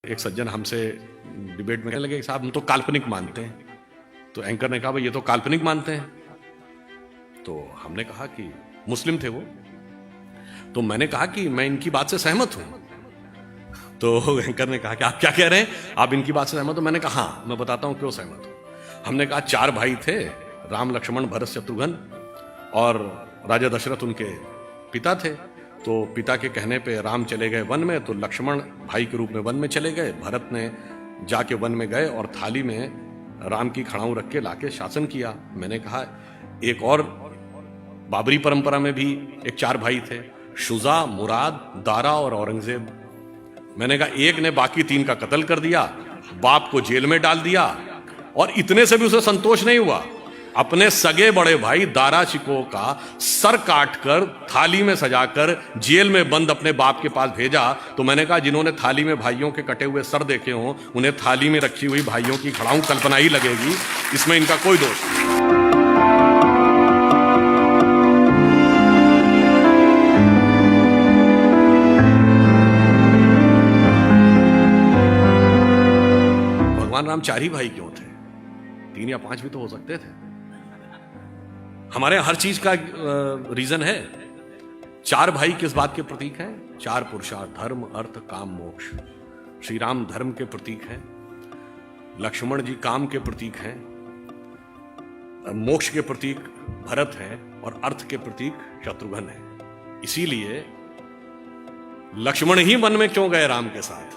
एक सज्जन हमसे डिबेट में कहने लगे साहब हम तो काल्पनिक मानते हैं। तो एंकर ने कहा भाई ये तो काल्पनिक मानते हैं। तो हमने कहा कि मुस्लिम थे वो, तो मैंने कहा कि मैं इनकी बात से सहमत हूं। तो एंकर ने कहा कि आप क्या कह रहे हैं, आप इनकी बात से सहमत हो? मैंने कहा हाँ, मैं बताता हूं क्यों सहमत हूं। हमने कहा 4 भाई थे, राम लक्ष्मण भरत शत्रुघ्न, और राजा दशरथ उनके पिता थे। तो पिता के कहने पे राम चले गए वन में, तो लक्ष्मण भाई के रूप में वन में चले गए। भरत ने जाके वन में गए और थाली में राम की खड़ाऊ रख के लाके शासन किया। मैंने कहा एक और बाबरी परंपरा में भी एक 4 भाई थे, शुजा, मुराद, दारा और औरंगजेब। मैंने कहा एक ने बाकी 3 का कत्ल कर दिया, बाप को जेल में डाल दिया, और इतने से भी उसे संतोष नहीं हुआ, अपने सगे बड़े भाई दारा शिकोह का सर काटकर थाली में सजाकर जेल में बंद अपने बाप के पास भेजा। तो मैंने कहा जिन्होंने थाली में भाइयों के कटे हुए सर देखे हों, उन्हें थाली में रखी हुई भाइयों की खड़ाऊ कल्पना ही लगेगी, इसमें इनका कोई दोष नहीं। भगवान राम 4 ही भाई क्यों थे? 3 या 5 भी तो हो सकते थे। हमारे हर चीज का रीजन है। 4 भाई किस बात के प्रतीक हैं? 4 पुरुषार्थ, धर्म, अर्थ, काम, मोक्ष। श्री राम धर्म के प्रतीक हैं, लक्ष्मण जी काम के प्रतीक हैं, मोक्ष के प्रतीक भरत हैं, और अर्थ के प्रतीक शत्रुघ्न हैं। इसीलिए लक्ष्मण ही वन में क्यों गए राम के साथ?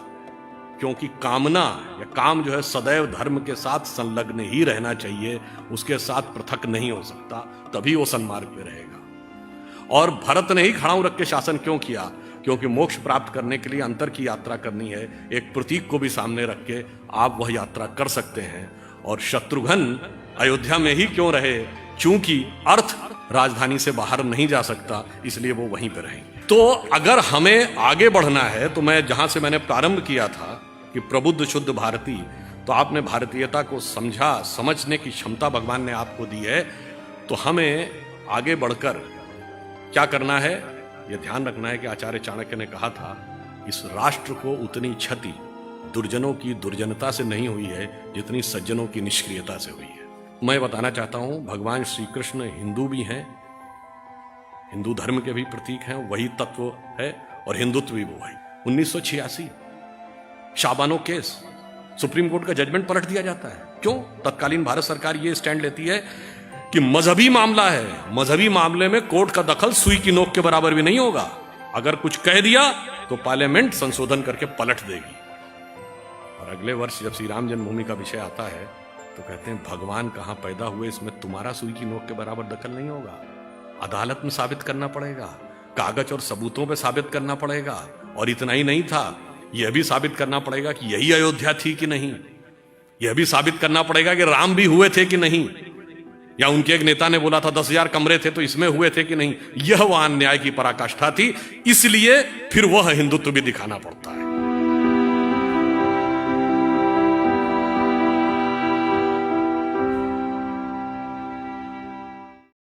क्योंकि कामना या काम जो है सदैव धर्म के साथ संलग्न ही रहना चाहिए, उसके साथ पृथक नहीं हो सकता, तभी वो सन्मार्ग पे रहेगा। और भरत ने ही खड़ाऊ रख के शासन क्यों किया? क्योंकि मोक्ष प्राप्त करने के लिए अंतर की यात्रा करनी है, एक प्रतीक को भी सामने रख के आप वह यात्रा कर सकते हैं। और शत्रुघ्न अयोध्या में ही क्यों रहे? चूंकि अर्थ राजधानी से बाहर नहीं जा सकता, इसलिए वो वहीं पे रहेंगे। तो अगर हमें आगे बढ़ना है, तो मैं जहां से मैंने प्रारंभ किया था कि प्रबुद्ध शुद्ध भारती, तो आपने भारतीयता को समझा, समझने की क्षमता भगवान ने आपको दी है। तो हमें आगे बढ़कर क्या करना है, यह ध्यान रखना है कि आचार्य चाणक्य ने कहा था, इस राष्ट्र को उतनी क्षति दुर्जनों की दुर्जनता से नहीं हुई है जितनी सज्जनों की निष्क्रियता से हुई है। मैं बताना चाहता हूं, भगवान श्री कृष्ण हिंदू भी हैं, हिंदू धर्म के भी प्रतीक हैं, वही तत्व है, और हिंदुत्व भी वो है। 1986 शाबानो केस, सुप्रीम कोर्ट का जजमेंट पलट दिया जाता है। क्यों? तत्कालीन भारत सरकार ये स्टैंड लेती है कि मजहबी मामला है, मजहबी मामले में कोर्ट का दखल सुई की नोक के बराबर भी नहीं होगा। अगर कुछ कह दिया तो पार्लियामेंट संशोधन करके पलट देगी। और अगले वर्ष जब श्री राम जन्मभूमि का विषय आता है तो कहते हैं भगवान कहां पैदा हुए, इसमें तुम्हारा सुई की नोक के बराबर दखल नहीं होगा। अदालत में साबित करना पड़ेगा, कागज और सबूतों पे साबित करना पड़ेगा। और इतना ही नहीं था, यह भी साबित करना पड़ेगा कि यही अयोध्या थी कि नहीं, यह भी साबित करना पड़ेगा कि राम भी हुए थे कि नहीं, या उनके एक नेता ने बोला था 10,000 कमरे थे तो इसमें हुए थे कि नहीं। यह वहां न्याय की पराकाष्ठा थी, इसलिए फिर वह हिंदुत्व भी दिखाना पड़ता है।